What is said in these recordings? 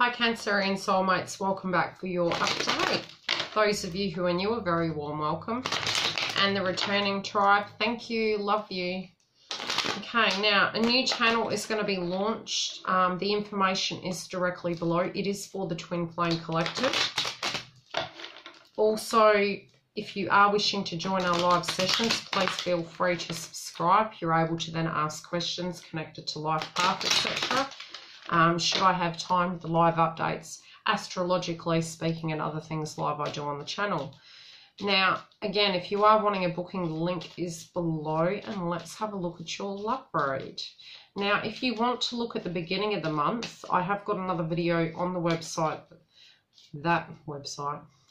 Hi Cancer and Soulmates, welcome back for your update. Those of you who are new, a very warm welcome. And the returning tribe, thank you, love you. Okay, now a new channel is going to be launched. The information is directly below. It is for the Twin Flame Collective. Also, if you are wishing to join our live sessions, please feel free to subscribe. You're able to then ask questions connected to life path, etc. Should I have time, the live updates, astrologically speaking, and other things live I do on the channel. Now, again, if you are wanting a booking, the link is below, and let's have a look at your love read. Now, if you want to look at the beginning of the month, I have got another video on the website,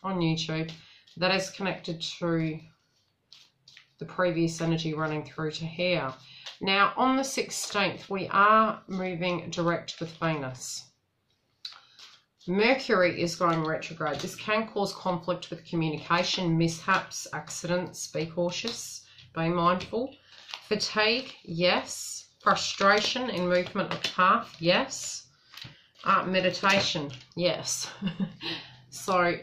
on YouTube, that is connected to the previous energy running through to here. Now, on the 16th, we are moving direct with Venus. Mercury is going retrograde. This can cause conflict with communication, mishaps, accidents. Be cautious, be mindful. Fatigue, yes. Frustration in movement of path, yes. Meditation, yes. So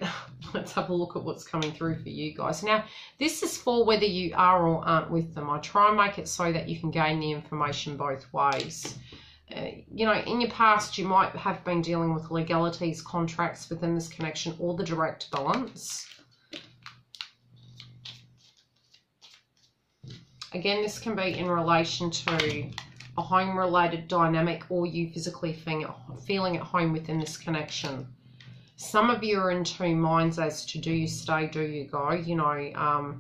let's have a look at what's coming through for you guys. Now, this is for whether you are or aren't with them. I try and make it so that you can gain the information both ways. You know, in your past, you might have been dealing with legalities, contracts within this connection, or the direct balance. Again, this can be in relation to a home-related dynamic, or you physically feeling at home within this connection. Some of you are in two minds as to do you stay, do you go? You know,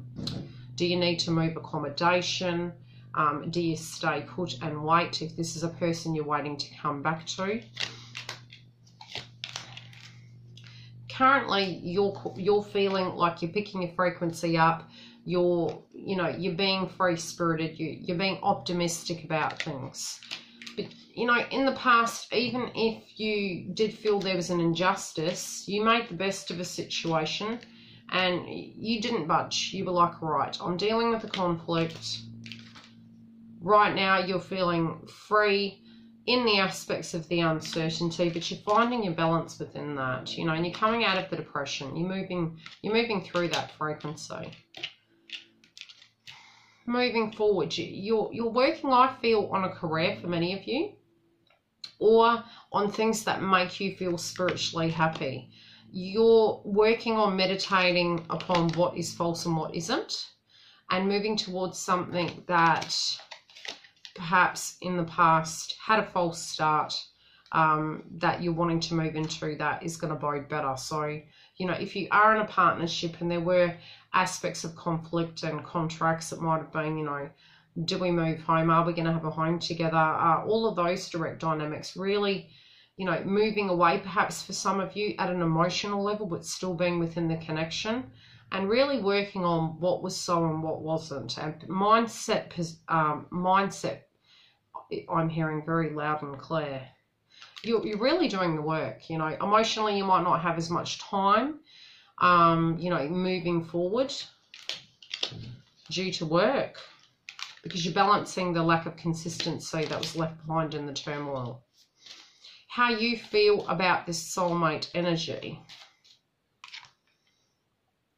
do you need to move accommodation? Do you stay put and wait if this is a person you're waiting to come back to? Currently, you're feeling like you're picking your frequency up. You're being free-spirited. You're being optimistic about things. But, you know, in the past, even if you did feel there was an injustice, you made the best of a situation and you didn't budge. You were like, right, I'm dealing with a conflict. Right now, you're feeling free in the aspects of the uncertainty, but you're finding your balance within that, you know, and you're coming out of the depression. You're moving through that frequency. Moving forward, you're working, I feel, on a career for many of you, or on things that make you feel spiritually happy. You're working on meditating upon what is false and what isn't, and moving towards something that perhaps in the past had a false start, that you're wanting to move into that is going to bode better. So, you know, if you are in a partnership and there were aspects of conflict and contracts that might have been, you know, do we move home? Are we going to have a home together? All of those direct dynamics really, you know, moving away perhaps for some of you at an emotional level, but still being within the connection, and really working on what was so and what wasn't. And mindset, I'm hearing very loud and clear. You're really doing the work, you know. Emotionally, you might not have as much time, you know, moving forward due to work, because you're balancing the lack of consistency that was left behind in the turmoil. How you feel about this soulmate energy.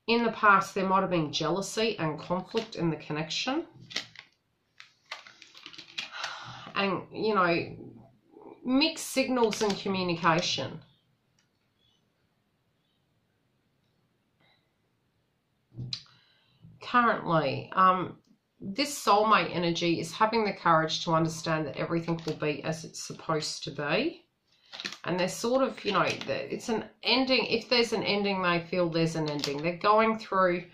In the past, there might have been jealousy and conflict in the connection. And, you know, mixed signals and communication. Currently, this soulmate energy is having the courage to understand that everything will be as it's supposed to be. And they're sort of, you know, it's an ending. If there's an ending, they feel there's an ending. They're going through,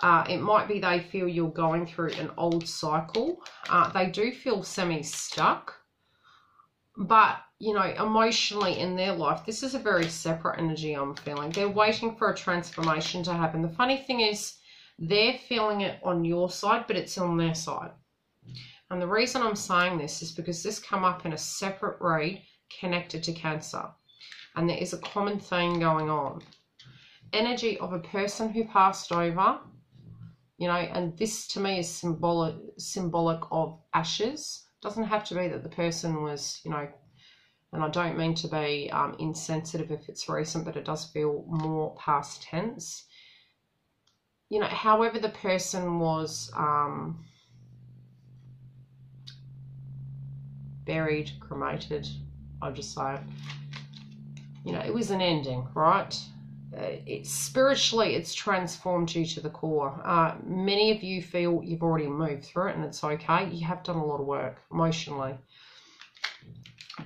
it might be they feel you're going through an old cycle. They do feel semi-stuck. But, you know, emotionally in their life, this is a very separate energy I'm feeling. They're waiting for a transformation to happen. The funny thing is, they're feeling it on your side, but it's on their side. And the reason I'm saying this is because this come up in a separate read connected to Cancer. And there is a common theme going on. Energy of a person who passed over, you know, and this to me is symbolic of ashes. Doesn't have to be that the person was, you know, And I don't mean to be insensitive if it's recent, but it does feel more past tense. You know, however the person was buried, cremated, I'll just say it. You know, it was an ending, right? Spiritually, it's transformed you to the core. Many of you feel you've already moved through it and it's okay. You have done a lot of work emotionally.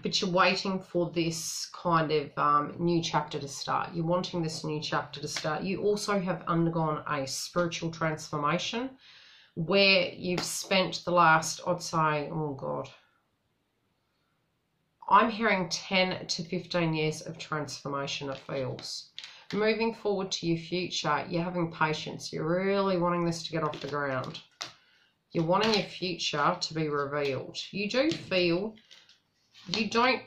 But you're waiting for this kind of new chapter to start. You're wanting this new chapter to start. You also have undergone a spiritual transformation where you've spent the last, I'd say, oh God, I'm hearing 10 to 15 years of transformation, it feels. Moving forward to your future, you're having patience. You're really wanting this to get off the ground. You're wanting your future to be revealed. You do feel, you don't,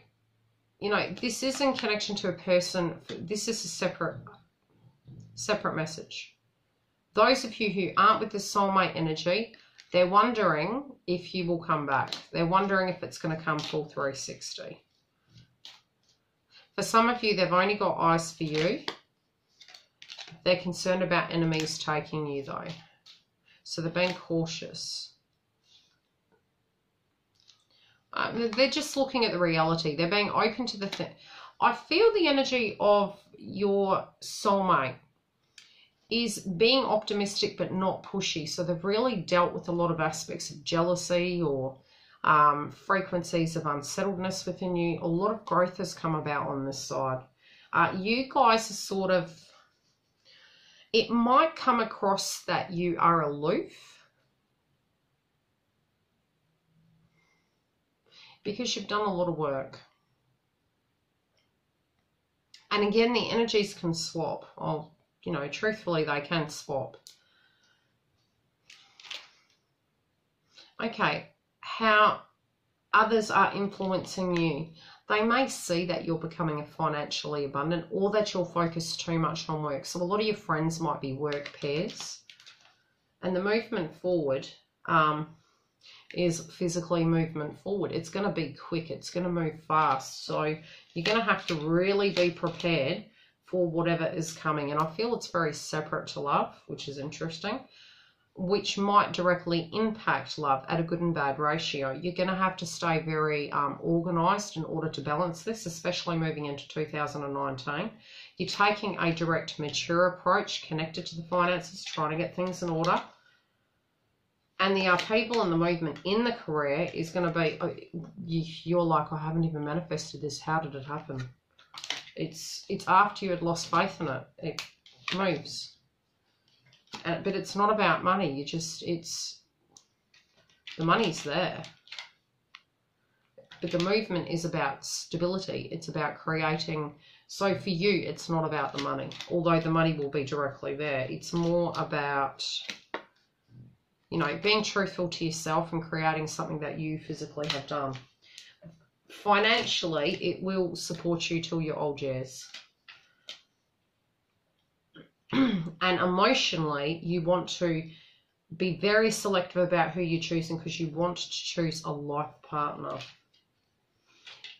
you know, this is in connection to a person. This is a separate message. Those of you who aren't with the soulmate energy, they're wondering if you will come back. They're wondering if it's going to come full 360. For some of you, they've only got eyes for you. They're concerned about enemies taking you, though. So they're being cautious. They're just looking at the reality. They're being open to the thing. I feel the energy of your soulmate is being optimistic but not pushy. So they've really dealt with a lot of aspects of jealousy or frequencies of unsettledness within you. A lot of growth has come about on this side. You guys are sort of, it might come across that you are aloof because you've done a lot of work. And again, the energies can swap. Oh, you know, truthfully, they can swap. Okay, how others are influencing you. They may see that you're becoming financially abundant or that you're focused too much on work. So a lot of your friends might be work pairs. And the movement forward is physically movement forward. It's going to be quick. It's going to move fast. So you're going to have to really be prepared for whatever is coming. And I feel it's very separate to love, which is interesting, which might directly impact love at a good and bad ratio. You're going to have to stay very organized in order to balance this, especially moving into 2019. You're taking a direct, mature approach connected to the finances, trying to get things in order. And the upheaval and the movement in the career is going to be, you're like, I haven't even manifested this. How did it happen? It's after you had lost faith in it. It moves. But it's not about money. The money's there. But the movement is about stability. It's about creating. So for you, it's not about the money. Although the money will be directly there. It's more about, you know, being truthful to yourself and creating something that you physically have done. Financially, it will support you till you're old years. And emotionally, you want to be very selective about who you're choosing because you want to choose a life partner.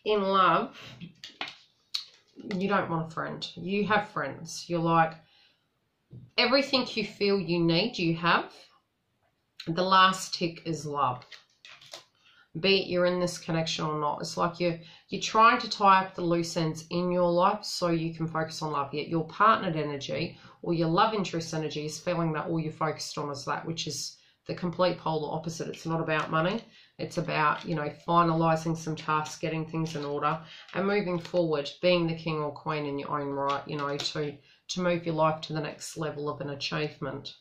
In love, you don't want a friend. You have friends. You're like, everything you feel you need, you have. The last tick is love. Be it you're in this connection or not. It's like you're trying to tie up the loose ends in your life so you can focus on love. Yet your partnered energy or your love interest energy is feeling that all you're focused on is that, which is the complete polar opposite. It's not about money. It's about, you know, finalizing some tasks, getting things in order and moving forward, being the king or queen in your own right, you know, to move your life to the next level of an achievement.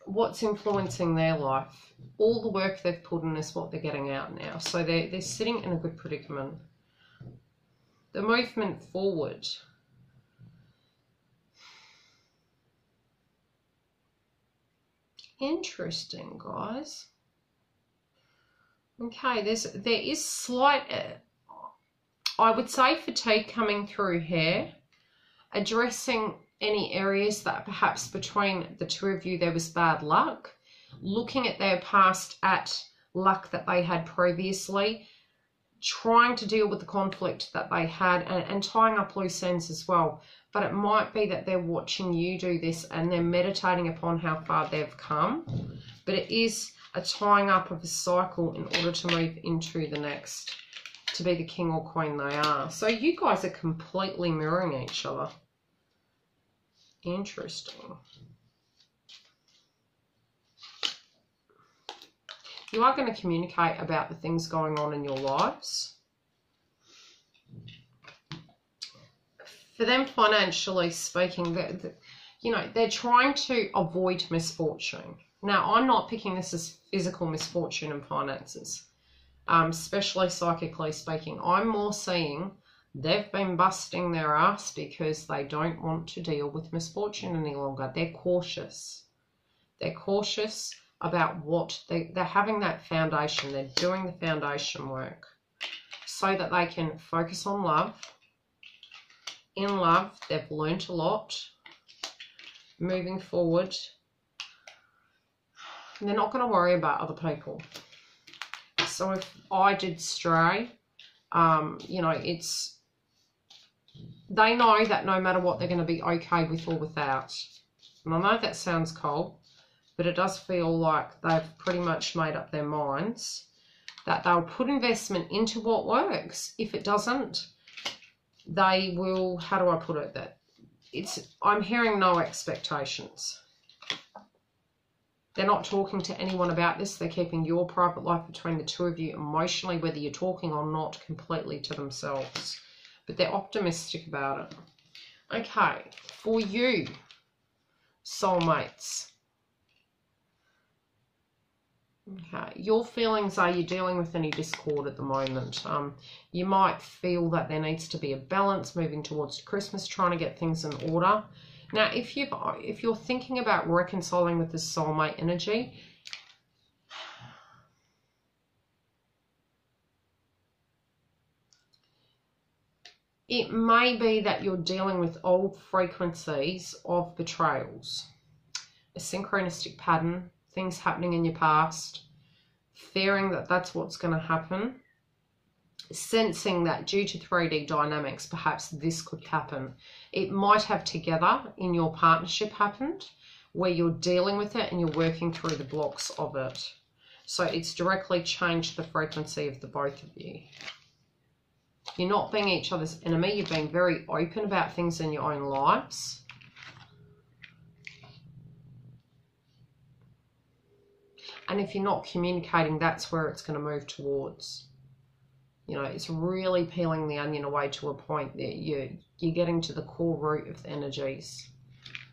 What's influencing their life? All the work they've put in is what they're getting out now. So they're sitting in a good predicament. The movement forward. Interesting, guys. Okay, there is slight, I would say, fatigue coming through here. Addressing any areas that perhaps between the two of you there was bad luck, looking at their past at luck that they had previously, trying to deal with the conflict that they had, and tying up loose ends as well. But it might be that they're watching you do this and they're meditating upon how far they've come. But it is a tying up of a cycle in order to move into the next, to be the king or queen they are. So you guys are completely mirroring each other. Interesting. You are going to communicate about the things going on in your lives. For them, financially speaking, they're trying to avoid misfortune. Now, I'm not picking this as physical misfortune and finances, especially psychically speaking. I'm more seeing they've been busting their ass because they don't want to deal with misfortune any longer. They're cautious. They're cautious about what they're having that foundation. They're doing the foundation work so that they can focus on love. In love, they've learnt a lot. Moving forward, they're not going to worry about other people. So if I did stray, they know that no matter what, they're going to be okay with or without. And I know that sounds cold, but it does feel like they've pretty much made up their minds that they'll put investment into what works. If it doesn't, they will, how do I put it, I'm hearing no expectations. They're not talking to anyone about this. They're keeping your private life between the two of you emotionally, whether you're talking or not, completely to themselves. But they're optimistic about it. Okay, for you, soulmates. Okay, your feelings are you're dealing with any discord at the moment. You might feel that there needs to be a balance moving towards Christmas, trying to get things in order. Now, if you're thinking about reconciling with this soulmate energy, it may be that you're dealing with old frequencies of betrayals, a synchronistic pattern, things happening in your past, fearing that that's what's going to happen, sensing that due to 3D dynamics, perhaps this could happen. It might have together in your partnership happened, where you're dealing with it and you're working through the blocks of it. So it's directly changed the frequency of the both of you. You're not being each other's enemy. You're being very open about things in your own lives. And if you're not communicating, that's where it's going to move towards. It's really peeling the onion away to a point that you're getting to the core root of the energies.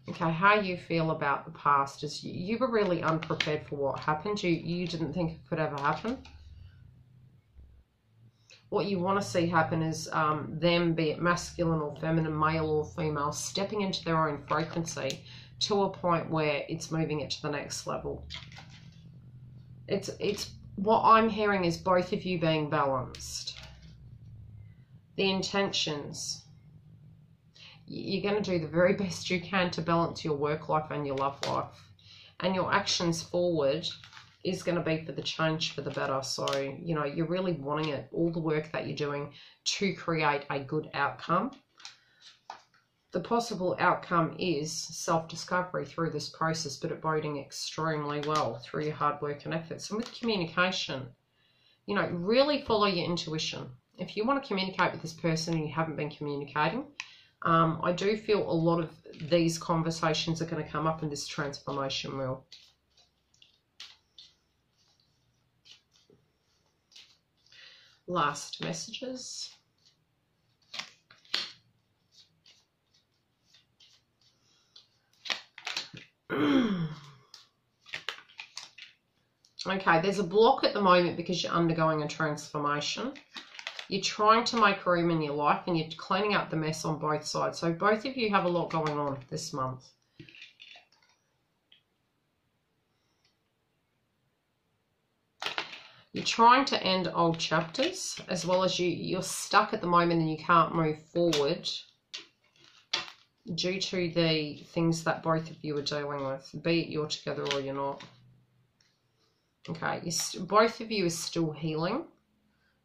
Okay, how you feel about the past is you were really unprepared for what happened. You didn't think it could ever happen. What you want to see happen is them, be it masculine or feminine, male or female, stepping into their own frequency to a point where it's moving it to the next level. It's what I'm hearing is both of you being balanced. The intentions, you're going to do the very best you can to balance your work life and your love life. And your actions forward is going to be for the change for the better. So, you're really wanting it, all the work that you're doing to create a good outcome. The possible outcome is self-discovery through this process, but it boding extremely well through your hard work and efforts. And with communication, really follow your intuition. If you want to communicate with this person and you haven't been communicating, I do feel a lot of these conversations are going to come up in this transformation wheel. Last messages. Okay, there's a block at the moment because you're undergoing a transformation. You're trying to make room in your life and you're cleaning up the mess on both sides. So both of you have a lot going on this month. You're trying to end old chapters, as well as you're stuck at the moment and you can't move forward due to the things that both of you are dealing with, be it you're together or you're not. Okay, both of you are still healing.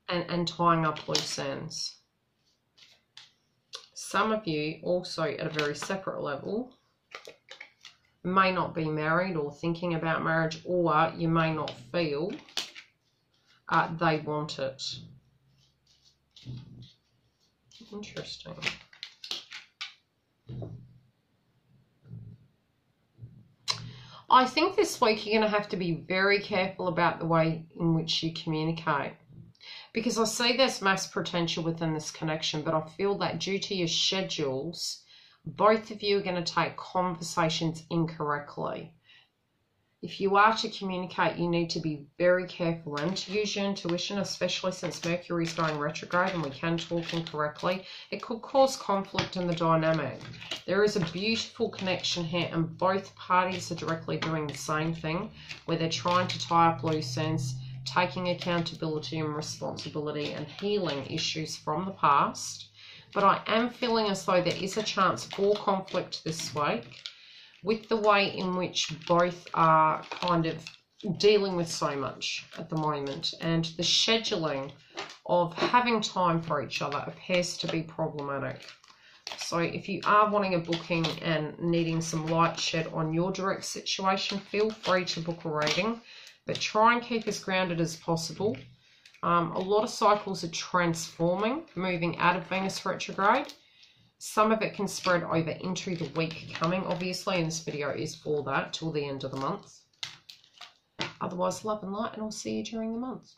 and tying up loose ends. Some of you also at a very separate level may not be married or thinking about marriage, or you may not feel they want it. Interesting. I think this week you're going to have to be very careful about the way in which you communicate, because I see there's mass potential within this connection, but I feel that due to your schedules, both of you are going to take conversations incorrectly. If you are to communicate, you need to be very careful and to use your intuition, especially since Mercury is going retrograde and we can talk incorrectly. It could cause conflict in the dynamic. There is a beautiful connection here, and both parties are directly doing the same thing, where they're trying to tie up loose ends, taking accountability and responsibility and healing issues from the past. But I am feeling as though there is a chance for conflict this week, with the way in which both are kind of dealing with so much at the moment, and the scheduling of having time for each other appears to be problematic. So if you are wanting a booking and needing some light shed on your direct situation, feel free to book a reading, but try and keep as grounded as possible. A lot of cycles are transforming, moving out of Venus retrograde. Some of it can spread over into the week coming, obviously, and this video is for that till the end of the month. Otherwise, love and light, and I'll see you during the month.